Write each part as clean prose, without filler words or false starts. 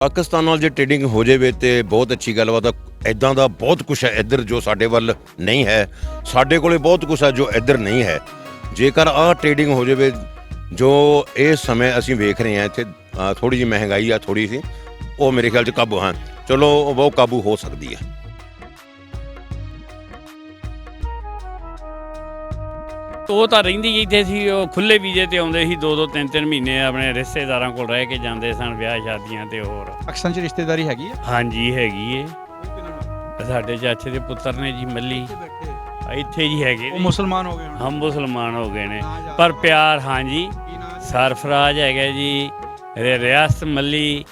ਪਾਕਿਸਤਾਨ ਨਾਲ ਜੇ ਟ੍ਰੇਡਿੰਗ ਹੋ ਜਾਵੇ ਤੇ ਬਹੁਤ ਅੱਛੀ ਗੱਲਬਾਤ ਆ। ਇੱਦਾਂ ਦਾ ਬਹੁਤ ਕੁਛ ਹੈ ਇੱਧਰ ਜੋ ਸਾਡੇ ਵੱਲ ਨਹੀਂ ਹੈ। ਸਾਡੇ ਕੋਲੇ ਬਹੁਤ ਕੁਛ ਹੈ ਜੋ ਇੱਧਰ ਨਹੀਂ ਹੈ। ਜੇਕਰ ਆਹ ਟ੍ਰੇਡਿੰਗ ਹੋ ਜਾਵੇ ਜੋ ਇਸ ਸਮੇਂ ਅਸੀਂ ਵੇਖ ਰਹੇ ਹਾਂ ਇੱਥੇ ਥੋੜੀ ਜਿਹੀ ਮਹਿੰਗਾਈ ਆ ਥੋੜੀ ਸੀ ਉਹ ਮੇਰੇ ਖਿਆਲ 'ਚ ਕਾਬੂ ਹਾਂ ਚਲੋ ਉਹ ਕਾਬੂ ਹੋ ਸਕਦੀ ਹੈ। ਉਹ ਤਾਂ ਰਹਿੰਦੀ ਇੱਥੇ ਸੀ, ਉਹ ਖੁੱਲੇ ਵੀਜ਼ੇ ਤੇ ਆਉਂਦੇ ਸੀ 2-2 3-3 ਮਹੀਨੇ ਆਪਣੇ ਰਿਸ਼ਤੇਦਾਰਾਂ ਕੋਲ ਰਹਿ ਕੇ ਜਾਂਦੇ ਸਨ ਵਿਆਹ ਸ਼ਾਦੀਆਂ ਤੇ ਹੋਰ। ਪਾਕਿਸਤਾਨ 'ਚ ਰਿਸ਼ਤੇਦਾਰੀ ਹੈਗੀ ਆ? ਹਾਂਜੀ ਹੈਗੀ ਏ। ਸਾਡੇ ਚਾਚੇ ਦੇ ਪੁੱਤਰ ਨੇ ਜੀ ਮੱਲੀ ਇੱਥੇ ਜੀ ਹੈਗੇ ਉਹ ਨੇ। ਮੁਸਲਮਾਨ ਹੋ ਗਏ ਹੁਣ? ਹਮ ਮੁਸਲਮਾਨ ਹੋ ਗਏ ਨੇ ਪਰ ਪਿਆਰ ਹਾਂਜੀ ਸਰਫਰਾਜ਼ ਹੈਗਾ ਜੀ, ਰਿਆਸਤ ਮੱਲੀ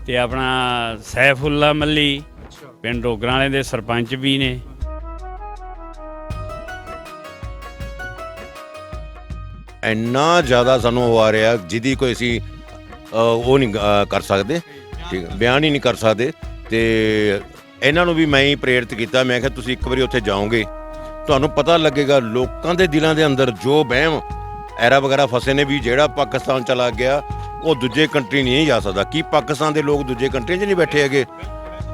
ਤੇ ਆਪਣਾ ਸੈਫੁੱਲਾ ਮੱਲੀ ਪਿੰਡ ਡੋਗਰਾਂ ਵਾਲੇ ਦੇ ਸਰਪੰਚ ਵੀ ਨੇ। ਇੰਨਾ ਜ਼ਿਆਦਾ ਸਾਨੂੰ ਉਹ ਆ ਰਿਹਾ ਜਿਹਦੀ ਕੋਈ ਅਸੀਂ ਉਹ ਨਹੀਂ ਕਰ ਸਕਦੇ, ਠੀਕ ਬਿਆਨ ਹੀ ਨਹੀਂ ਕਰ ਸਕਦੇ। ਤੇ ਇਹਨਾਂ ਨੂੰ ਵੀ ਮੈਂ ਹੀ ਪ੍ਰੇਰਿਤ ਕੀਤਾ, ਮੈਂ ਕਿਹਾ ਤੁਸੀਂ ਇੱਕ ਵਾਰੀ ਉੱਥੇ ਜਾਓਗੇ ਤੁਹਾਨੂੰ ਪਤਾ ਲੱਗੇਗਾ ਲੋਕਾਂ ਦੇ ਦਿਲਾਂ ਦੇ ਅੰਦਰ ਜੋ ਵਹਿਮ ਐਰਾ ਵਗੈਰਾ ਫਸੇ ਨੇ ਵੀ ਜਿਹੜਾ ਪਾਕਿਸਤਾਨ ਚਲਾ ਗਿਆ ਉਹ ਦੂਜੇ ਕੰਟਰੀ ਨਹੀਂ ਜਾ ਸਕਦਾ। ਕੀ ਪਾਕਿਸਤਾਨ ਦੇ ਲੋਕ ਦੂਜੇ ਕੰਟਰੀਆਂ 'ਚ ਨਹੀਂ ਬੈਠੇ ਹੈਗੇ?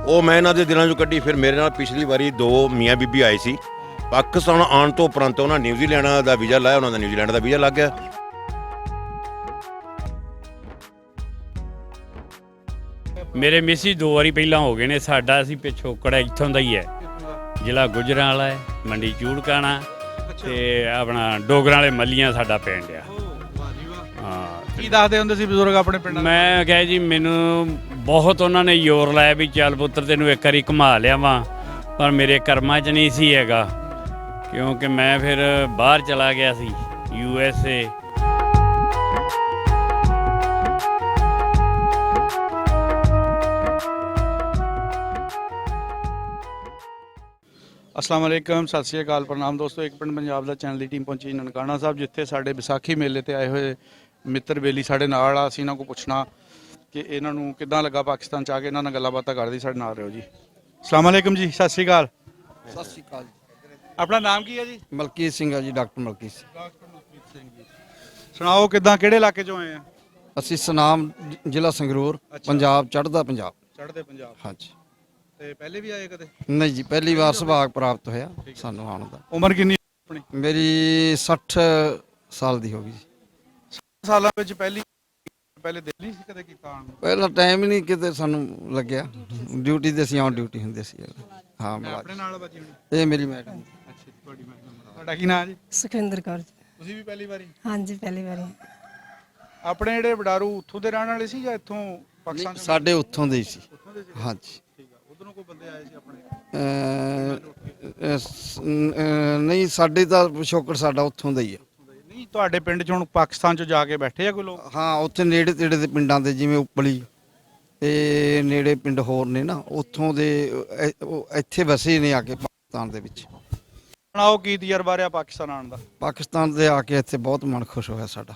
ਉਹ ਮੈਂ ਇਹਨਾਂ ਦੇ ਦਿਲਾਂ 'ਚੋਂ ਕੱਢੀ। ਫਿਰ ਮੇਰੇ ਨਾਲ ਪਿਛਲੀ ਵਾਰੀ 2 ਮੀਆਂ ਬੀਬੀ ਆਏ ਸੀ ਪਾਕਿਸਤਾਨ ਆਉਣ ਤੋਂ ਉਪਰੰਤ ਉਹਨਾਂ ਨਿਊਜ਼ੀਲੈਂਡ ਦਾ ਵੀਜ਼ਾ ਲਾਇਆ, ਉਹਨਾਂ ਦਾ ਨਿਊਜ਼ੀਲੈਂਡ ਦਾ ਵੀਜ਼ਾ ਲੱਗ ਗਿਆ। ਮੇਰੇ ਮਿਸੀ 2 ਵਾਰੀ ਪਹਿਲਾਂ ਹੋ ਗਏ ਨੇ। ਸਾਡਾ ਅਸੀਂ ਪਿਛੋਕੜ ਇੱਥੋਂ ਦਾ ਹੀ ਹੈ, ਜ਼ਿਲ੍ਹਾ ਗੁਜਰਾਂ ਵਾਲਾ ਹੈ, ਮੰਡੀ ਚੂੜਕਾਣਾ ਤੇ ਆਪਣਾ ਡੋਗਰਾਂ ਵਾਲੇ ਮੱਲੀਆਂ ਸਾਡਾ ਪਿੰਡ ਆ। ਹਾਂ ਕੀ ਦੱਸਦੇ ਹੁੰਦੇ ਸੀ ਬਜ਼ੁਰਗ ਆਪਣੇ ਪਿੰਡਾਂ ਦੇ? ਮੈਂ ਕਿਹਾ ਜੀ ਮੈਨੂੰ ਬਹੁਤ ਉਹਨਾਂ ਨੇ ਜ਼ੋਰ ਲਾਇਆ ਵੀ ਚੱਲ ਪੁੱਤਰ ਤੈਨੂੰ ਇੱਕ ਵਾਰੀ ਘੁਮਾ ਲਿਆਵਾਂ, ਪਰ ਮੇਰੇ ਕਰਮਾਂ 'ਚ ਨਹੀਂ ਸੀ ਹੈਗਾ ਕਿਉਂਕਿ ਮੈਂ ਫਿਰ ਬਾਹਰ ਚਲਾ ਗਿਆ ਸੀ USA। अस्सलाम वालेकुम, सत श्री अकाल, प्रणाम दोस्तों। एक पिंड पंजाब ਦਾ ਚੈਨਲ ਦੀ ਟੀਮ ਪਹੁੰਚੀ ਨਨਕਾਣਾ ਸਾਹਿਬ, ਜਿੱਥੇ ਸਾਡੇ ਵਿਸਾਖੀ ਮੇਲੇ ਤੇ ਆਏ ਹੋਏ ਮਿੱਤਰ ਬੇਲੀ ਸਾਡੇ ਨਾਲ ਆ। ਅਸੀਂ ਇਹਨਾਂ ਕੋਲ ਪੁੱਛਣਾ ਕਿ ਇਹਨਾਂ ਨੂੰ ਕਿੱਦਾਂ ਲੱਗਾ ਪਾਕਿਸਤਾਨ ਚ ਆ ਕੇ। ਇਹਨਾਂ ਨਾਲ ਗੱਲਾਂ ਬਾਤਾਂ ਕਰਦੀ, ਸਾਡੇ ਨਾਲ ਰਹੋ ਜੀ। अस्सलाम वालेकुम जी, सत श्री अकाल। ਸਤਿ ਸ਼੍ਰੀ ਅਕਾਲ ਜੀ। ਆਪਣਾ ਨਾਮ ਕੀ ਹੈ ਜੀ? ਮਲਕੀਤ ਸਿੰਘ ਆ ਜੀ, ਡਾਕਟਰ ਮਲਕੀਤ ਸਿੰਘ। ਡਾਕਟਰ ਮਲਕੀਤ ਸਿੰਘ ਜੀ। ਸੁਣਾਓ ਕਿੱਦਾਂ, ਕਿਹੜੇ ਇਲਾਕੇ ਚੋਂ ਆਏ ਆ? ਅਸੀਂ ਸੁਨਾਮ ਜ਼ਿਲ੍ਹਾ ਸੰਗਰੂਰ, ਪੰਜਾਬ, ਚੜ੍ਹਦਾ ਪੰਜਾਬ। ਚੜ੍ਹਦੇ ਪੰਜਾਬ। ਹਾਂਜੀ। ਤੇ ਪਹਿਲੇ ਵੀ ਆਏ ਕਦੇ? ਨਹੀਂ ਜੀ, ਪਹਿਲੀ ਵਾਰ ਸੁਭਾਗ ਪ੍ਰਾਪਤ ਹੋਇਆ ਸਾਨੂੰ ਆਉਣ ਦਾ। ਉਮਰ ਕਿੰਨੀ ਆਪਣੀ? ਮੇਰੀ 60 ਸਾਲ ਦੀ ਹੋ ਗਈ ਜੀ। ਸਾਲਾਂ ਵਿੱਚ ਪਹਿਲੇ ਦਿੱਲੀ ਸੀ ਕਦੇ ਕੀਤਾ ਆਉਣ ਨੂੰ? ਪਹਿਲਾਂ ਟਾਈਮ ਹੀ ਨਹੀਂ ਕਿਤੇ ਸਾਨੂੰ ਲੱਗਿਆ, ਡਿਊਟੀ ਤੇ ਅਸੀਂ ਆਨ ਡਿਊਟੀ ਹੁੰਦੇ ਸੀ। ਹਾਂ ਆਪਣੇ ਮੁਲਾਜ਼ਮ। ਨਾਲ ਬੱਚੀ ਹੋਣੀ? ਇਹ ਮੇਰੀ ਮੈਡਮ। ਅੱਛਾ, ਤੁਹਾਡੀ ਮੈਡਮ। ਤੁਹਾਡਾ ਕੀ ਨਾਮ ਜੀ? ਸੁਖਵਿੰਦਰ ਕੌਰ ਜੀ। ਤੁਸੀਂ ਵੀ ਪਹਿਲੀ ਵਾਰੀ? ਹਾਂਜੀ, ਪਹਿਲੀ ਵਾਰੀ। ਆਪਣੇ ਜਿਹੜੇ ਵਡਾਰੂ ਉੱਥੋਂ ਦੇ ਰਹਿਣ ਵਾਲੇ ਸੀ ਜਾਂ ਇੱਥੋਂ ਪਾਕਿਸਤਾਨ ਤੋਂ? ਸਾਡੇ ਉੱਥੋਂ ਦੇ ਹੀ ਸੀ। ਉੱਥੋਂ ਦੇ ਸੀ? ਹਾਂਜੀ। ਠੀਕ ਆ। ਉਧਰੋਂ ਕੋਈ ਬੰਦੇ ਆਏ ਸੀ ਆਪਣੇ? ਨਹੀਂ, ਸਾਡੇ ਤਾਂ ਪਿਛੋਕੜ ਸਾਡਾ ਉੱਥੋਂ ਦਾ ਹੀ ਆ। ਨਹੀਂ, ਤੁਹਾਡੇ ਪਿੰਡ ਚ ਹੁਣ ਪਾਕਿਸਤਾਨ ਚ ਜਾ ਕੇ ਬੈਠੇ ਆ ਕੋਈ ਲੋਕ? ਹਾਂ, ਉੱਥੇ ਨੇੜੇ ਤੇੜੇ ਦੇ ਪਿੰਡਾਂ ਦੇ, ਜਿਵੇਂ ਉਪਲੀ ਤੇ ਨੇੜੇ ਪਿੰਡ ਹੋਰ ਨੇ ਨਾ, ਉੱਥੋਂ ਦੇ ਉਹ ਇੱਥੇ ਵਸੇ ਨੇ ਆ ਕੇ ਪਾਕਿਸਤਾਨ ਦੇ ਵਿੱਚ। ਸੁਣਾਓ ਕੀ ਤਜਰਬਾ ਰਿਹਾ ਪਾਕਿਸਤਾਨ ਆਉਣ ਦਾ? ਪਾਕਿਸਤਾਨ ਦੇ ਆ ਕੇ ਇੱਥੇ ਬਹੁਤ ਮਨ ਖੁਸ਼ ਹੋਇਆ ਸਾਡਾ।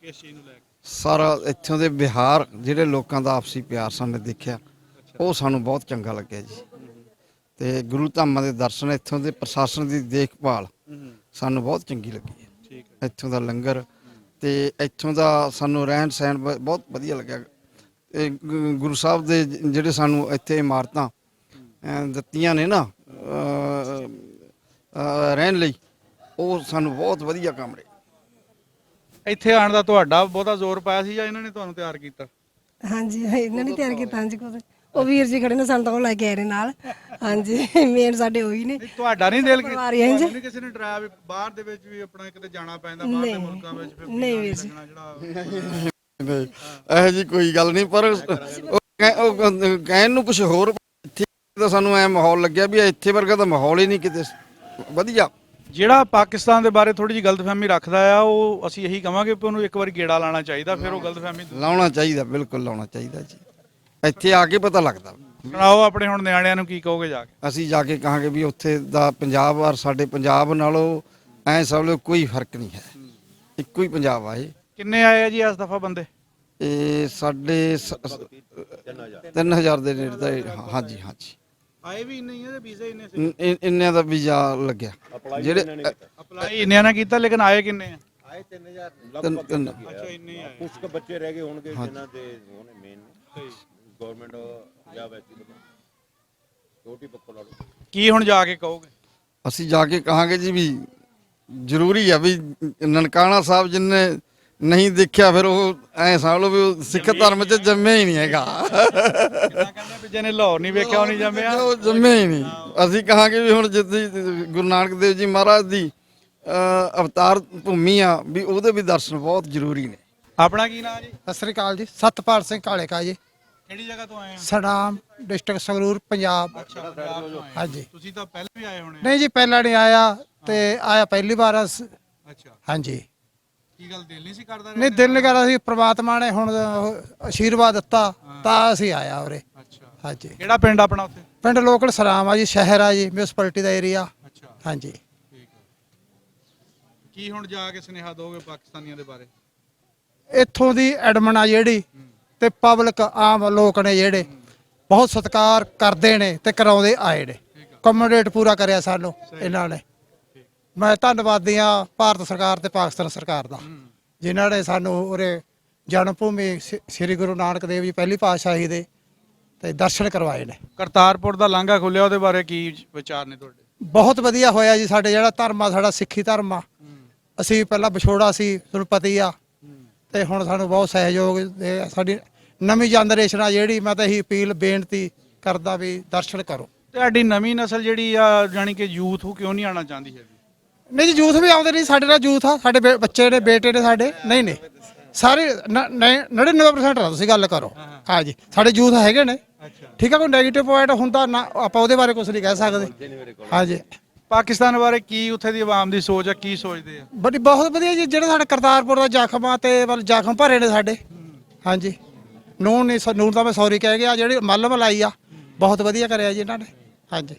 ਕਿਸ ਚੀਜ਼ ਨੂੰ ਲੈ ਕੇ? ਸਾਰਾ ਇੱਥੋਂ ਦੇ ਵਿਹਾਰ, ਜਿਹੜੇ ਲੋਕਾਂ ਦਾ ਆਪਸੀ ਪਿਆਰ ਸਾਨੇ ਦੇਖਿਆ, ਉਹ ਸਾਨੂੰ ਬਹੁਤ ਚੰਗਾ ਲੱਗਿਆ ਜੀ। ਤੇ ਗੁਰੂ ਧਾਮਾਂ ਦੇ ਦਰਸ਼ਨ, ਇੱਥੋਂ ਦੇ ਪ੍ਰਸ਼ਾਸਨ ਦੀ ਦੇਖਭਾਲ ਸਾਨੂੰ ਬਹੁਤ ਚੰਗੀ ਲੱਗੀ ਹੈ। ਠੀਕ ਹੈ। ਇੱਥੋਂ ਦਾ ਲੰਗਰ ਤੇ ਇੱਥੋਂ ਦਾ ਸਾਨੂੰ ਰਹਿਣ ਸਹਿਣ ਬਹੁਤ ਵਧੀਆ ਲੱਗਿਆ। ਇਹ ਗੁਰੂ ਸਾਹਿਬ ਦੇ ਜਿਹੜੇ ਸਾਨੂੰ ਇੱਥੇ ਇਮਾਰਤਾਂ ਦਿੱਤੀਆਂ ਨੇ ਨਾ ਰਹਿਣ ਲਈ, ਉਹ ਸਾਨੂੰ ਬਹੁਤ ਵਧੀਆ ਕਮਰੇ। ਇੱਥੇ ਆਉਣ ਦਾ ਤੁਹਾਡਾ ਬਹੁਤਾ ਜ਼ੋਰ ਪਾਇਆ ਸੀ ਜਾਂ ਇਹਨਾਂ ਨੇ ਤੁਹਾਨੂੰ ਤਿਆਰ ਕੀਤਾ? ਹਾਂਜੀ, ਇਹਨਾਂ ਨੇ ਤਿਆਰ ਕੀਤਾ। ਹਾਂਜੀ, ਕੁਝ ਉਹ ਵੀਰ ਜੀ ਖੜੇ ਨੇ, ਸਾਨੂੰ ਤਾਂ ਉਹ ਲੈ ਕੇ ਆਏ ਨੇ ਨਾਲ। ਹਾਂਜੀ, ਮੇਨ ਸਾਡੇ ਉਹੀ ਨੇ। ਨਹੀਂ, ਤੁਹਾਡਾ ਨਹੀਂ ਦਿਲ ਪਰਿਵਾਰ ਹੀ ਹੈ ਜੀ। ਤੁਹਾਨੂੰ ਨਹੀਂ ਕਿਸੇ ਨੇ ਡਰਾਇਆ ਵੀ ਬਾਹਰ ਦੇ ਵਿੱਚ ਵੀ ਆਪਣਾ ਕਿਤੇ ਜਾਣਾ ਪੈਂਦਾ, ਬਾਹਰ ਦੇ ਮੁਲਕਾਂ ਵਿੱਚ ਫਿਰ ਨਹੀਂ ਵੀਰ ਜੀ। ਨਹੀਂ, ਇਹੋ ਜੀ ਕੋਈ ਗੱਲ ਨਹੀਂ, ਪਰ ਉਹ ਕਹਿਣ ਨੂੰ ਕੁਝ ਹੋਰ। ਇੱਥੇ ਤਾਂ ਸਾਨੂੰ ਐ ਮਾਹੌਲ ਲੱਗਿਆ ਵੀ ਇੱਥੇ ਵਰਗਾ ਤਾਂ ਮਾਹੌਲ ਹੀ ਨਹੀਂ ਕਿਤੇ ਵਧੀਆ। ਜਿਹੜਾ ਪਾਕਿਸਤਾਨ ਦੇ ਬਾਰੇ ਥੋੜੀ ਜਿਹੀ ਗਲਤਫਹਿਮੀ ਰੱਖਦਾ ਆ, ਉਹ ਅਸੀਂ ਇਹੀ ਕਹਾਂਗੇ ਕਿ ਉਹਨੂੰ ਇੱਕ ਵਾਰੀ ਗੇੜਾ ਲਾਣਾ ਚਾਹੀਦਾ, ਫਿਰ ਉਹ ਗਲਤਫਹਿਮੀ। ਲਾਉਣਾ ਚਾਹੀਦਾ, ਬਿਲਕੁਲ ਲਾਉਣਾ ਚਾਹੀਦਾ ਜੀ। ਇੱਥੇ ਆ ਕੇ ਪਤਾ ਲੱਗਦਾ। ਸੁਣਾਓ ਆਪਣੇ ਹੁਣ ਨਿਆਣਿਆਂ ਨੂੰ ਕੀ ਕਹੋਗੇ ਜਾ ਕੇ? ਅਸੀਂ ਜਾ ਕੇ ਕਹਾਂਗੇ ਵੀ ਉੱਥੇ ਦਾ ਪੰਜਾਬ ਔਰ ਸਾਡੇ ਪੰਜਾਬ ਨਾਲੋਂ ਐ ਸਭ ਲੋਕ ਕੋਈ ਫਰਕ ਨਹੀਂ ਹੈ, ਇੱਕੋ ਹੀ ਪੰਜਾਬ ਆ ਇਹ। ਕਿੰਨੇ ਆਏ ਆ ਜੀ ਇਸ ਦਫਾ ਬੰਦੇ? ਇਹ ਸਾਡੇ 3000 ਦੇ ਨੇੜੇ ਤਾਂ। ਹਾਂਜੀ ਹਾਂਜੀ। ਆਏ ਵੀ ਇੰਨੇ ਹੀ ਆ ਤੇ ਵੀਜ਼ੇ ਇੰਨੇ ਸੀ? ਇੰਨਿਆਂ ਦਾ ਵੀਜ਼ਾ ਲੱਗਿਆ। ਜਿਹੜੇ ਅਪਲਾਈ ਇੰਨਿਆਂ ਨੇ ਕੀਤਾ, ਲੇਕਿਨ ਆਏ ਕਿੰਨੇ ਆ? ਆਏ 3000 ਤਿੰਨ ਅੱਛਾ, ਇੰਨੇ ਹੀ ਆਏ। ਕੁਝ ਬੱਚੇ ਰਹਿ ਗਏ ਹੋਣਗੇ ਜਿਨ੍ਹਾਂ ਦੇ ਉਹਨੇ ਮੇਨ ਗਵਰਨਮੈਂਟ ਜਾਂ ਵੈਸੀ ਛੋਟੀ ਪੱਕੋ ਲਾ ਲਓ। ਕੀ ਹੁਣ ਜਾ ਕੇ ਕਹੋਗੇ? ਅਸੀਂ ਜਾ ਕੇ ਕਹਾਂਗੇ ਜੀ ਵੀ ਜ਼ਰੂਰੀ ਆ ਵੀ ਨਨਕਾਣਾ ਸਾਹਿਬ ਜਿੰਨੇ ਨਹੀਂ ਦੇਖਿਆ ਫਿਰ ਉਹ ਐ ਸਮਝ ਲਓ ਵੀ ਉਹ ਸਿੱਖ ਧਰਮ 'ਚ ਜੰਮਿਆ ਹੀ ਨਹੀਂ ਹੈਗਾ। ਕਹਿੰਦੇ ਵੀ ਜਿਹਨੇ ਲਾਹੌਰ ਨਹੀਂ ਵੇਖਿਆ ਉਹ ਨਹੀਂ ਜੰਮਿਆ। ਉਹ ਜੰਮਿਆ ਹੀ ਨਹੀਂ। ਅਸੀਂ ਕਹਾਂਗੇ ਵੀ ਹੁਣ ਜਿੱਥੇ ਗੁਰੂ ਨਾਨਕ ਦੇਵ ਜੀ ਮਹਾਰਾਜ ਦੀ ਅਵਤਾਰ ਭੂਮੀ ਆ ਵੀ ਉਹਦੇ ਵੀ ਦਰਸ਼ਨ ਬਹੁਤ ਜ਼ਰੂਰੀ ਨੇ। ਆਪਣਾ ਕੀ ਨਾਮ ਜੀ? ਸਤਿ ਸ੍ਰੀ ਅਕਾਲ ਜੀ। ਸਤਪਾਲ ਸਿੰਘ ਕਾਲੇਕਾ ਜੀ, ਕਿਹੜੀ ਜਗ੍ਹਾ ਤੋਂ ਆਏ ਹੋ? ਸਨਾਮ ਡਿਸਟ੍ਰਿਕਟ ਸੰਗਰੂਰ ਪੰਜਾਬ। ਹਾਂਜੀ। ਤੁਸੀਂ ਤਾਂ ਪਹਿਲਾਂ ਵੀ ਆਏ ਹੋਣੇ। ਨਹੀਂ ਜੀ ਪਹਿਲਾਂ ਨਹੀਂ ਆਇਆ ਤੇ ਆਇਆ ਪਹਿਲੀ ਵਾਰ ਅੱਛਾ, ਹਾਂਜੀ। ਕੀ ਗੱਲ ਦਿਲ ਨਹੀਂ ਸੀ ਕਰਦਾ? ਨਹੀਂ ਦਿਲ ਨਹੀਂ ਕਰਦਾ ਸੀ, ਪ੍ਰਮਾਤਮਾ ਨੇ ਹੁਣ ਆਸ਼ੀਰਵਾਦ ਦਿੱਤਾ ਤਾਂ ਅਸੀਂ ਆਇਆ ਉਰੇ। ਅੱਛਾ, ਹਾਂਜੀ। ਕਿਹੜਾ ਪਿੰਡ ਆਪਣਾ ਉੱਥੇ? ਪਿੰਡ ਲੋਕਲ ਸਨਾਮ ਆ ਜੀ, ਸ਼ਹਿਰ ਆ ਜੀ, ਮਿਊਨਿਸਪੈਲਿਟੀ ਦਾ ਏਰੀਆ। ਅੱਛਾ, ਹਾਂਜੀ। ਠੀਕ ਹੈ। ਕੀ ਹੁਣ ਜਾ ਕੇ ਸੁਨੇਹਾ ਦੋਗੇ ਪਾਕਿਸਤਾਨੀਆਂ ਦੇ ਬਾਰੇ? ਇੱਥੋਂ ਦੀ ਐਡਮਨ ਆ ਜਿਹੜੀ ਤੇ ਪਬਲਿਕ ਆਮ ਲੋਕ ਨੇ ਜਿਹੜੇ ਬਹੁਤ ਸਤਿਕਾਰ ਕਰਦੇ ਨੇ ਤੇ ਕਰਾਉਂਦੇ ਆਏ ਨੇ। ਕਮੋਡੇਟ ਪੂਰਾ ਕਰਿਆ ਸਾਨੂੰ ਇਹਨਾਂ ਨੇ। ਮੈਂ ਧੰਨਵਾਦੀ ਆ ਭਾਰਤ ਸਰਕਾਰ ਤੇ ਪਾਕਿਸਤਾਨ ਸਰਕਾਰ ਦਾ, ਜਿਨ੍ਹਾਂ ਨੇ ਸਾਨੂੰ ਉਰੇ ਜਨਮ ਭੂਮੀ ਸ੍ਰੀ ਗੁਰੂ ਨਾਨਕ ਦੇਵ ਜੀ ਪਹਿਲੀ ਪਾਤਸ਼ਾਹੀ ਦੇ ਤੇ ਦਰਸ਼ਨ ਕਰਵਾਏ ਨੇ। ਕਰਤਾਰਪੁਰ ਦਾ ਲਾਂਘਾ ਖੁੱਲਿਆ, ਉਹਦੇ ਬਾਰੇ ਕੀ ਵਿਚਾਰ ਨੇ ਤੁਹਾਡੇ? ਬਹੁਤ ਵਧੀਆ ਹੋਇਆ ਜੀ। ਸਾਡੇ ਜਿਹੜਾ ਧਰਮ ਆ, ਸਾਡਾ ਸਿੱਖੀ ਧਰਮ ਆ, ਅਸੀਂ ਪਹਿਲਾਂ ਵਿਛੋੜਾ ਸੀ, ਤੁਹਾਨੂੰ ਪਤਾ ਹੀ ਆ, ਤੇ ਹੁਣ ਸਾਨੂੰ ਬਹੁਤ ਸਹਿਯੋਗ ਦੇ ਸਾਡੀ ਨਵੀਂ ਜਨਰੇਸ਼ਨ ਆ ਜਿਹੜੀ, ਮੈਂ ਤਾਂ ਇਹੀ ਅਪੀਲ ਬੇਨਤੀ ਕਰਦਾ ਵੀ ਦਰਸ਼ਨ ਕਰੋ। ਤੁਹਾਡੀ ਨਵੀਂ ਨਸਲ ਜਿਹੜੀ ਆ ਜਾਨੀ ਕਿ ਯੂਥ ਉਹ ਕਿਉਂ ਨਹੀਂ ਆਉਣਾ ਚਾਹੁੰਦੀ ਹੈ? ਨਹੀਂ ਜੀ ਯੂਥ ਵੀ ਆਉਂਦੇ ਨਹੀਂ, ਸਾਡੇ ਨਾਲ ਯੂਥ ਆ, ਸਾਡੇ ਬੱਚੇ ਨੇ, ਬੇਟੇ ਨੇ ਸਾਡੇ। ਨਹੀਂ ਨਹੀਂ ਸਾਰੇ 99% ਆ, ਤੁਸੀਂ ਗੱਲ ਕਰੋ। ਹਾਂ ਜੀ, ਸਾਡੇ ਯੂਥ ਹੈਗੇ ਨੇ। ਠੀਕ ਆ, ਕੋਈ ਨੈਗੇਟਿਵ ਪੁਆਇੰਟ ਹੁੰਦਾ ਨਾ ਆਪਾਂ ਉਹਦੇ ਬਾਰੇ ਕੁਝ ਨਹੀਂ ਕਹਿ ਸਕਦੇ। ਹਾਂ ਜੀ। ਪਾਕਿਸਤਾਨ ਬਾਰੇ ਕੀ ਉੱਥੇ ਦੀ ਆਵਾਮ ਦੀ ਸੋਚ ਆ, ਕੀ ਸੋਚਦੇ ਆ? ਬਹੁਤ ਵਧੀਆ ਜੀ। ਜਿਹੜਾ ਸਾਡਾ ਕਰਤਾਰਪੁਰ ਦਾ ਜ਼ਖਮ ਆ ਤੇ ਜ਼ਖਮ ਭਰੇ ਨੇ ਸਾਡੇ। ਹਾਂਜੀ। ਨੂਨ ਨਹੀਂ, ਨੂਨ ਤਾਂ ਮੈਂ ਸੌਰੀ ਕਹਿ ਗਿਆ। ਜਿਹੜੀ ਮੱਲਮ ਲਾਈ ਆ ਬਹੁਤ ਵਧੀਆ ਕਰਿਆ ਜੀ ਇਹਨਾਂ ਨੇ। ਹਾਂਜੀ।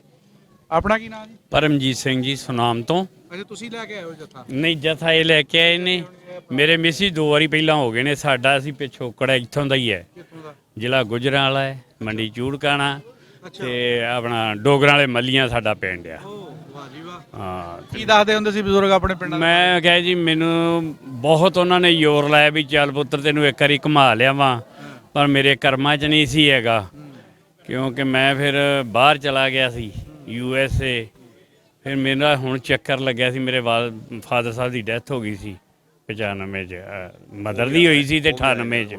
ਆਪਣਾ ਕੀ ਨਾਮ ਜੀ? ਪਰਮਜੀਤ ਸਿੰਘ ਜੀ, ਸੁਨਾਮ ਤੋਂ। ਅੱਛਾ, ਤੁਸੀਂ ਲੈ ਕੇ ਆਏ ਹੋ ਜੱਥਾ? ਨਹੀਂ, ਜਥਾ ਇਹ ਲੈ ਕੇ ਆਏ ਨੇ। ਮੇਰੇ ਮਿਸੀ 2 ਵਾਰੀ ਪਹਿਲਾਂ ਹੋ ਗਏ ਨੇ। ਸਾਡਾ ਅਸੀਂ ਪਿਛੋਕੜ ਇੱਥੋਂ ਦਾ ਹੀ ਹੈ, ਕਿੱਥੋਂ ਦਾ? ਜ਼ਿਲ੍ਹਾ ਗੁਜਰਾਂ ਵਾਲਾ ਹੈ, ਮੰਡੀ ਚੂੜਕਾਣਾ ਤੇ ਆਪਣਾ ਡੋਗਰਾਂ ਵਾਲੇ ਮੱਲੀਆਂ ਸਾਡਾ ਪਿੰਡ ਆ। ਵਾਹ ਜੀ ਵਾਹ। ਹਾਂ। ਕੀ ਦੱਸਦੇ ਹੁੰਦੇ ਸੀ ਬਜ਼ੁਰਗ ਆਪਣੇ ਪਿੰਡਾਂ ਦੇ? ਮੈਂ ਕਿਹਾ ਜੀ ਮੈਨੂੰ ਬਹੁਤ ਉਹਨਾਂ ਨੇ ਜ਼ੋਰ ਲਾਇਆ ਵੀ ਚੱਲ ਪੁੱਤਰ ਤੈਨੂੰ ਇੱਕ ਵਾਰੀ ਘੁਮਾ ਲਿਆਵਾਂ, ਪਰ ਮੇਰੇ ਕਰਮਾਂ 'ਚ ਨਹੀਂ ਸੀ ਹੈਗਾ, ਕਿਉਂਕਿ ਮੈਂ ਫਿਰ ਬਾਹਰ ਚਲਾ ਗਿਆ ਸੀ USA। ਫਿਰ ਮੇਰਾ ਹੁਣ ਚੱਕਰ ਲੱਗਿਆ ਸੀ, ਮੇਰੇ ਫਾਦਰ ਸਾਹਿਬ ਦੀ ਡੈਥ ਹੋ ਗਈ ਸੀ 95 'ਚ, ਮਦਰ ਦੀ ਹੋਈ ਸੀ ਤੇ 98 'ਚ।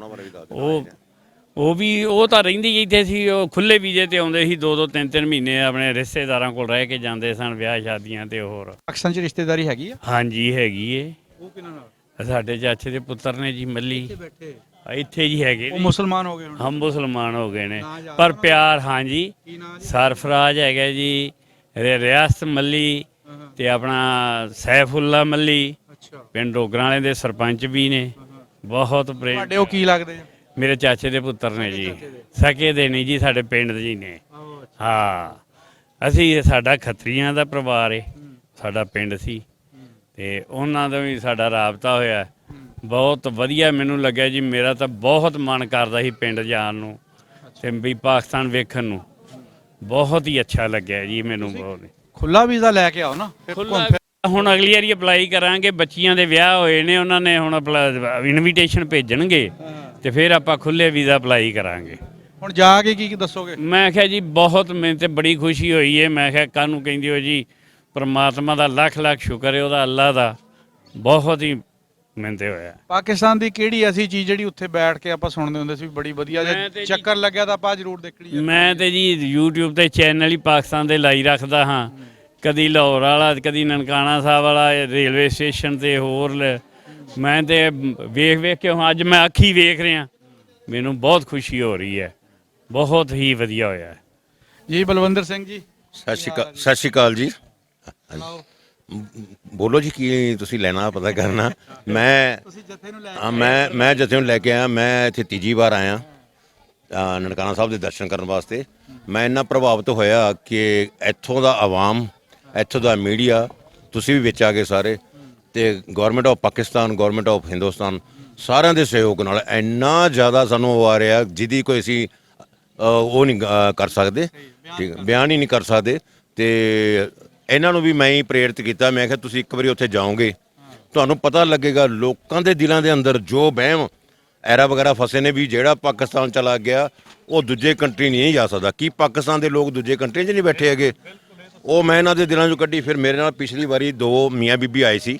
ਉਹ ਤਾਂ ਰਹਿੰਦੀ ਇੱਥੇ ਸੀ। ਉਹ ਖੁੱਲੇ ਵੀਜ਼ੇ ਤੇ ਆਉਂਦੇ ਸੀ, 2-2 3-3 ਮਹੀਨੇ ਆਪਣੇ ਰਿਸ਼ਤੇਦਾਰਾਂ ਕੋਲ ਰਹਿ ਕੇ ਜਾਂਦੇ ਸਨ, ਵਿਆਹ ਸ਼ਾਦੀਆਂ ਤੇ ਹੋਰ। ਪਾਕਿਸਤਾਨ 'ਚ ਰਿਸ਼ਤੇਦਾਰੀ ਹੈਗੀ ਆ? ਹਾਂਜੀ ਹੈਗੀ ਏ। ਉਹ ਕਿਹਨਾਂ ਨਾਲ? ਸਾਡੇ ਚਾਚੇ ਦੇ ਪੁੱਤਰ ਨੇ ਜੀ ਮੱਲੀ, ਬੈਠੇ ਇੱਥੇ ਜੀ ਹੈਗੇ ਉਹ ਨੇ। ਮੁਸਲਮਾਨ ਹੋ ਗਏ ਹੁਣ? ਹਮ ਮੁਸਲਮਾਨ ਹੋ ਗਏ ਨੇ, ਪਰ ਪਿਆਰ। ਹਾਂਜੀ। ਕੀ ਨਾਂ ਜੀ? ਸਰਫਰਾਜ ਹੈਗਾ ਜੀ, ਰਿਆਸਤ ਮੱਲੀ ਤੇ ਆਪਣਾ ਸੈਫੁੱਲਾ ਮੱਲੀ, ਅੱਛਾ। ਪਿੰਡ ਡੋਗਰਾਂ ਵਾਲੇ ਦੇ ਸਰਪੰਚ ਵੀ ਨੇ। ਬਹੁਤ ਪ੍ਰੇਮ। ਤੁਹਾਡੇ ਉਹ ਕੀ ਲੱਗਦੇ ਆ? ਮੇਰੇ ਚਾਚੇ ਦੇ ਪੁੱਤਰ ਨੇ ਜੀ, ਸਕੇ ਦੇ ਨਹੀਂ ਜੀ, ਸਾਡੇ ਪਿੰਡ ਦੇ ਜੀ ਨੇ। ਹਾਂ, ਅਸੀਂ ਸਾਡਾ ਖੱਤਰੀਆਂ ਦਾ ਪਰਿਵਾਰ ਏ, ਸਾਡਾ ਪਿੰਡ ਸੀ ਤੇ ਉਹਨਾਂ ਦਾ ਵੀ ਸਾਡਾ ਰਾਬਤਾ ਹੋਇਆ। ਬਹੁਤ ਵਧੀਆ ਮੈਨੂੰ ਲੱਗਿਆ ਜੀ। ਮੇਰਾ ਤਾਂ ਬਹੁਤ ਮਨ ਕਰਦਾ ਸੀ ਪਿੰਡ ਜਾਣ ਨੂੰ ਤੇ ਵੀ ਪਾਕਿਸਤਾਨ ਵੇਖਣ ਨੂੰ। ਬਹੁਤ ਹੀ ਅੱਛਾ ਲੱਗਿਆ ਜੀ ਮੈਨੂੰ। ਬਹੁਤ ਖੁੱਲਾ ਵੀਜ਼ਾ ਲੈ ਕੇ ਆਓ ਨਾ, ਫਿਰ ਘੁੰਮ ਫਿਰ। ਹੁਣ ਅਗਲੀ ਵਾਰੀ ਅਪਲਾਈ ਕਰਾਂਗੇ। ਬੱਚੀਆਂ ਦੇ ਵਿਆਹ ਹੋਏ ਨੇ, ਉਹਨਾਂ ਨੇ ਹੁਣ ਇਨਵੀਟੇਸ਼ਨ ਭੇਜਣਗੇ ਤੇ ਫਿਰ ਆਪਾਂ ਖੁੱਲੇ ਵੀਜ਼ਾ ਅਪਲਾਈ ਕਰਾਂਗੇ। ਹੁਣ ਜਾ ਕੇ ਕੀ ਦੱਸੋਗੇ? ਮੈਂ ਕਿਹਾ ਜੀ ਬਹੁਤ, ਮੈਨੂੰ ਤੇ ਬੜੀ ਖੁਸ਼ੀ ਹੋਈ ਹੈ। ਮੈਂ ਕਿਹਾ ਕਾਹਨੂੰ ਕਹਿੰਦੀ ਹੋ ਜੀ, ਪਰਮਾਤਮਾ ਦਾ ਲੱਖ ਲੱਖ ਸ਼ੁਕਰ ਹੈ, ਉਹਦਾ ਅੱਲਾ ਦਾ ਬਹੁਤ ਹੀ ਮਿਹਨਤ ਹੋਇਆ। ਪਾਕਿਸਤਾਨ ਦੀ ਕਿਹੜੀ ਐਸੀ ਚੀਜ਼ ਜਿਹੜੀ ਉੱਥੇ ਬੈਠ ਕੇ ਆਪਾਂ ਸੁਣਦੇ ਹੁੰਦੇ ਸੀ ਵੀ ਬੜੀ ਵਧੀਆ, ਮੈਂ ਜੇ ਤੇ ਚੱਕਰ ਲੱਗਿਆ ਤਾਂ ਆਪਾਂ ਜ਼ਰੂਰ ਦੇਖਣੀ ਹੈ? ਮੈਂ ਤੇ ਜੀ YouTube ਤੇ ਚੈਨਲ ਹੀ ਪਾਕਿਸਤਾਨ ਦੇ ਲਾਈ ਰੱਖਦਾ ਹਾਂ, ਕਦੀ ਲਾਹੌਰ ਵਾਲਾ, ਕਦੀ ਨਨਕਾਣਾ ਸਾਹਿਬ ਵਾਲਾ, ਰੇਲਵੇ ਸਟੇਸ਼ਨ ਤੇ ਹੋਰ। ਮੈਂ ਤੇ ਵੇਖ ਵੇਖ ਕੇ ਹੁਣ ਅੱਜ ਮੈਂ ਅੱਖੀ ਵੇਖ ਰਿਹਾ, ਮੈਨੂੰ ਬਹੁਤ ਖੁਸ਼ੀ ਹੋ ਰਹੀ ਹੈ। ਬਹੁਤ ਹੀ ਵਧੀਆ ਹੋਇਆ ਜੀ। ਬਲਵਿੰਦਰ ਸਿੰਘ ਜੀ, ਸਤਿ ਸ਼੍ਰੀ ਅਕਾਲ ਜੀ। ਬੋਲੋ ਜੀ, ਕੀ ਤੁਸੀਂ ਲੈਣਾ ਪਤਾ ਕਰਨਾ? ਮੈਂ ਤੁਸੀਂ ਜੱਥੇ ਨੂੰ ਲੈ ਮੈਂ ਜਥੇ ਨੂੰ ਲੈ ਕੇ ਆਇਆ। ਮੈਂ ਇੱਥੇ ਤੀਜੀ ਵਾਰ ਆਇਆ ਨਨਕਾਣਾ ਸਾਹਿਬ ਦੇ ਦਰਸ਼ਨ ਕਰਨ ਵਾਸਤੇ। ਮੈਂ ਇੰਨਾ ਪ੍ਰਭਾਵਿਤ ਹੋਇਆ ਕਿ ਇੱਥੋਂ ਦਾ ਆਵਾਮ, ਇੱਥੋਂ ਦਾ ਮੀਡੀਆ, ਤੁਸੀਂ ਵੀ ਵਿੱਚ ਆ ਗਏ ਸਾਰੇ, ਤੇ government of Pakistan, government of Hindustan, ਸਾਰਿਆਂ ਦੇ ਸਹਿਯੋਗ ਨਾਲ ਇੰਨਾ ਜ਼ਿਆਦਾ ਸਾਨੂੰ ਉਹ ਆ ਰਿਹਾ ਜਿਹਦੀ ਕੋਈ ਅਸੀਂ ਉਹ ਨਹੀਂ ਕਰ ਸਕਦੇ, ਠੀਕ, ਬਿਆਨ ਹੀ ਨਹੀਂ ਕਰ ਸਕਦੇ। ਤੇ ਇਹਨਾਂ ਨੂੰ ਵੀ ਮੈਂ ਹੀ ਪ੍ਰੇਰਿਤ ਕੀਤਾ। ਮੈਂ ਕਿਹਾ ਤੁਸੀਂ ਇੱਕ ਵਾਰੀ ਉੱਥੇ ਜਾਓਗੇ, ਤੁਹਾਨੂੰ ਪਤਾ ਲੱਗੇਗਾ ਲੋਕਾਂ ਦੇ ਦਿਲਾਂ ਦੇ ਅੰਦਰ ਜੋ ਵਹਿਮ ਐਰਾ ਵਗੈਰਾ ਫਸੇ ਨੇ ਵੀ ਜਿਹੜਾ ਪਾਕਿਸਤਾਨ ਚਲਾ ਗਿਆ ਉਹ ਦੂਜੇ ਕੰਟਰੀ ਨਹੀਂ ਜਾ ਸਕਦਾ। ਕੀ ਪਾਕਿਸਤਾਨ ਦੇ ਲੋਕ ਦੂਜੇ ਕੰਟਰੀ 'ਚ ਨਹੀਂ ਬੈਠੇ ਹੈਗੇ? ਉਹ ਮੈਂ ਇਹਨਾਂ ਦੇ ਦਿਲਾਂ 'ਚੋਂ ਕੱਢੀ। ਫਿਰ ਮੇਰੇ ਨਾਲ ਪਿਛਲੀ ਵਾਰੀ 2 ਮੀਆਂ ਬੀਬੀ ਆਏ ਸੀ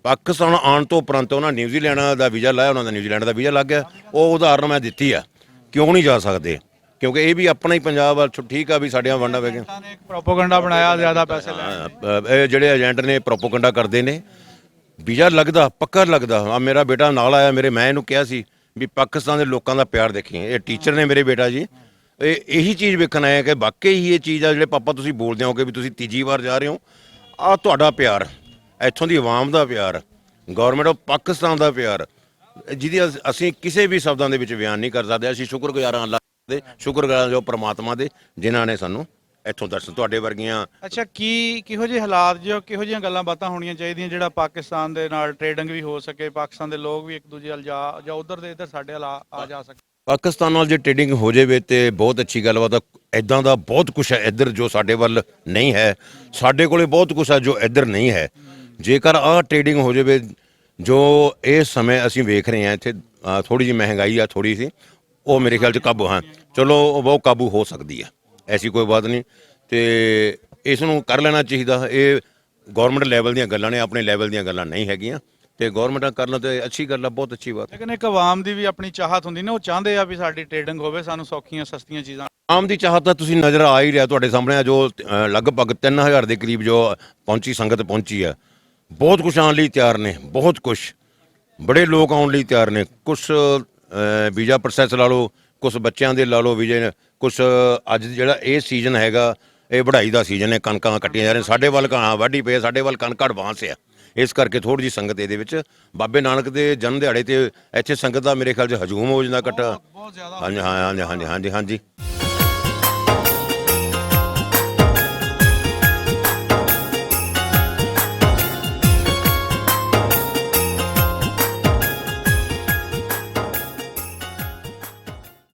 ਪਾਕਿਸਤਾਨ ਆਉਣ ਤੋਂ ਉਪਰੰਤ, ਉਹਨਾਂ ਨਿਊਜ਼ੀਲੈਂਡ ਦਾ ਵੀਜ਼ਾ ਲਾਇਆ, ਉਹਨਾਂ ਦਾ ਨਿਊਜ਼ੀਲੈਂਡ ਦਾ ਵੀਜ਼ਾ ਲੱਗ ਗਿਆ। ਉਹ ਉਦਾਹਰਨ ਮੈਂ ਦਿੱਤੀ ਆ, ਕਿਉਂ ਨਹੀਂ ਜਾ ਸਕਦੇ? ਕਿਉਂਕਿ ਇਹ ਵੀ ਆਪਣਾ ਹੀ ਪੰਜਾਬ ਆ। ਠੀਕ ਆ ਵੀ ਸਾਡੀਆਂ ਵੰਡਾਂ ਵਗੈਰਾ ਇੱਕ ਪ੍ਰੋਪੋਗੰਡਾ ਬਣਾਇਆ ਜ਼ਿਆਦਾ ਪੈਸੇ ਲੈ ਇਹ ਜਿਹੜੇ ਏਜੰਟ ਨੇ ਪ੍ਰੋਪੋਗੰਡਾ ਕਰਦੇ ਨੇ। ਵੀਜ਼ਾ ਲੱਗਦਾ, ਪੱਕਾ ਲੱਗਦਾ। ਆ ਮੇਰਾ ਬੇਟਾ ਨਾਲ ਆਇਆ ਮੇਰੇ, ਮੈਂ ਇਹਨੂੰ ਕਿਹਾ ਸੀ ਵੀ ਪਾਕਿਸਤਾਨ ਦੇ ਲੋਕਾਂ ਦਾ ਪਿਆਰ ਦੇਖੀ। ਇਹ ਟੀਚਰ ਨੇ ਮੇਰੇ ਬੇਟਾ ਜੀ, ਇਹੀ ਚੀਜ਼ ਵੇਖਣ ਆਇਆ ਕਿ ਵਾਕਈ ਹੀ ਇਹ ਚੀਜ਼ ਆ ਜਿਹੜੇ ਪਾਪਾ ਤੁਸੀਂ ਬੋਲਦੇ ਹੋ ਕਿ ਵੀ ਤੁਸੀਂ ਤੀਜੀ ਵਾਰ ਜਾ ਰਹੇ ਹੋ। ਆ ਤੁਹਾਡਾ ਪਿਆਰ, ਇੱਥੋਂ ਦੀ ਆਵਾਮ ਦਾ ਪਿਆਰ, ਗਵਰਨਮੈਂਟ ਆਫ ਪਾਕਿਸਤਾਨ ਦਾ ਪਿਆਰ, ਜਿਹਦੀ ਅਸੀਂ ਕਿਸੇ ਵੀ ਸ਼ਬਦਾਂ ਦੇ ਵਿੱਚ ਬਿਆਨ ਨਹੀਂ ਕਰ ਸਕਦੇ। ਅਸੀਂ ਸ਼ੁਕਰਗੁਜ਼ਾਰ ਹਾਂ ਅੱਲਾਹ ਦੇ, ਸ਼ੁਕਰਗੁਜ਼ਾਰ ਜੋ ਪ੍ਰਮਾਤਮਾ ਦੇ, ਜਿਨ੍ਹਾਂ ਨੇ ਸਾਨੂੰ ਇੱਥੋਂ ਦਰਸ਼ਨ, ਤੁਹਾਡੇ ਵਰਗੀਆਂ। ਅੱਛਾ, ਕਿਹੋ ਜਿਹੇ ਹਾਲਾਤ ਕਿਹੋ ਜਿਹੀਆਂ ਗੱਲਾਂ ਬਾਤਾਂ ਹੋਣੀਆਂ ਚਾਹੀਦੀਆਂ ਜਿਹੜਾ ਪਾਕਿਸਤਾਨ ਦੇ ਨਾਲ ਟ੍ਰੇਡਿੰਗ ਵੀ ਹੋ ਸਕੇ, ਪਾਕਿਸਤਾਨ ਦੇ ਲੋਕ ਵੀ ਇੱਕ ਦੂਜੇ ਵੱਲ ਜਾਂ ਉਧਰ ਦੇ ਇੱਧਰ ਸਾਡੇ ਵੱਲ ਆ ਜਾ ਸਕੇ? ਪਾਕਿਸਤਾਨ ਨਾਲ ਜੇ ਟ੍ਰੇਡਿੰਗ ਹੋ ਜਾਵੇ ਤੇ ਬਹੁਤ ਅੱਛੀ ਗੱਲਬਾਤ ਆ। ਇੱਦਾਂ ਦਾ ਬਹੁਤ ਕੁਝ ਹੈ ਇੱਧਰ ਜੋ ਸਾਡੇ ਵੱਲ ਨਹੀਂ ਹੈ। ਸਾਡੇ ਕੋਲੇ ਬਹੁਤ ਕੁਝ ਹੈ ਜੋ ਇੱਧਰ ਨਹੀਂ ਹੈ। ਜੇਕਰ ਆਹ ਟ੍ਰੇਡਿੰਗ ਹੋ ਜਾਵੇ ਜੋ ਇਸ ਸਮੇਂ ਅਸੀਂ ਵੇਖ ਰਹੇ ਹਾਂ ਇੱਥੇ, ਥੋੜੀ ਜਿਹੀ ਮਹਿੰਗਾਈ ਆ ਥੋੜੀ ਸੀ, ਉਹ ਮੇਰੇ ਖਿਆਲ 'ਚ ਕਾਬੂ, ਹਾਂ ਚਲੋ ਉਹ ਕਾਬੂ ਹੋ ਸਕਦੀ ਹੈ, ਐਸੀ ਕੋਈ ਬਾਤ ਨਹੀਂ। ਤੇ ਇਸ ਨੂੰ ਕਰ ਲੈਣਾ ਚਾਹੀਦਾ। ਇਹ ਗਵਰਨਮੈਂਟ ਲੈਵਲ ਦੀਆਂ ਗੱਲਾਂ ਨੇ, ਆਪਣੇ ਲੈਵਲ ਦੀਆਂ ਗੱਲਾਂ ਨਹੀਂ ਹੈਗੀਆਂ। ਤੇ ਗਵਰਨਮੈਂਟ ਕਰਨ ਤੇ ਅੱਛੀ ਗੱਲ ਆ, ਬਹੁਤ ਅੱਛੀ ਬਾਤ। ਲੇਕਿਨ ਇੱਕ ਆਵਾਮ ਦੀ ਵੀ ਆਪਣੀ ਚਾਹਤ ਹੁੰਦੀ ਨਾ, ਉਹ ਚਾਹੁੰਦੇ ਆ ਵੀ ਸਾਡੀ ਟ੍ਰੇਡਿੰਗ ਹੋਵੇ, ਸਾਨੂੰ ਸੌਖੀਆਂ ਸਸਤੀਆਂ ਚੀਜ਼ਾਂ। ਆਮ ਦੀ ਚਾਹਤ ਤਾਂ ਤੁਸੀਂ ਨਜ਼ਰ ਆ ਹੀ ਰਿਹਾ ਤੁਹਾਡੇ ਸਾਹਮਣੇ, ਜੋ ਲਗਭਗ 3000 ਦੇ ਕਰੀਬ ਜੋ ਪਹੁੰਚੀ, ਸੰਗਤ ਪਹੁੰਚੀ ਆ। ਬਹੁਤ ਕੁਝ ਆਉਣ ਲਈ ਤਿਆਰ ਨੇ, ਬਹੁਤ ਕੁਝ, ਬੜੇ ਲੋਕ ਆਉਣ ਲਈ ਤਿਆਰ ਨੇ। ਕੁਛ ਵੀਜ਼ਾ ਪ੍ਰੋਸੈਸ ਲਾ ਲਓ, ਕੁਛ ਬੱਚਿਆਂ ਦੇ ਲਾ ਲਓ ਵੀਜ਼ੇ, ਕੁਛ ਅੱਜ ਜਿਹੜਾ ਇਹ ਸੀਜ਼ਨ ਹੈਗਾ ਇਹ ਵਢਾਈ ਦਾ ਸੀਜ਼ਨ ਹੈ, ਕਣਕਾਂ ਕੱਟੀਆਂ ਜਾ ਰਹੀਆਂ। ਸਾਡੇ ਵੱਲ ਵਾਢੀ ਪਈ, ਸਾਡੇ ਵੱਲ ਕਣਕ ਐਡਵਾਂਸ ਆ। ਇਸ ਕਰਕੇ ਥੋੜੀ ਜਿਹੀ ਸੰਗਤ ਇਹਦੇ ਵਿੱਚ ਬਾਬੇ ਨਾਨਕ ਦੇ ਜਨਮ ਦਿਹਾੜੇ ਤੇ ਇੱਥੇ ਸੰਗਤ ਦਾ ਮੇਰੇ ਖਿਆਲ 'ਚ ਹਜੂਮ ਹੋ ਜਾਂਦਾ ਇਕੱਠਾ। ਬਹੁਤ ਜ਼ਿਆਦਾ। ਹਾਂਜੀ।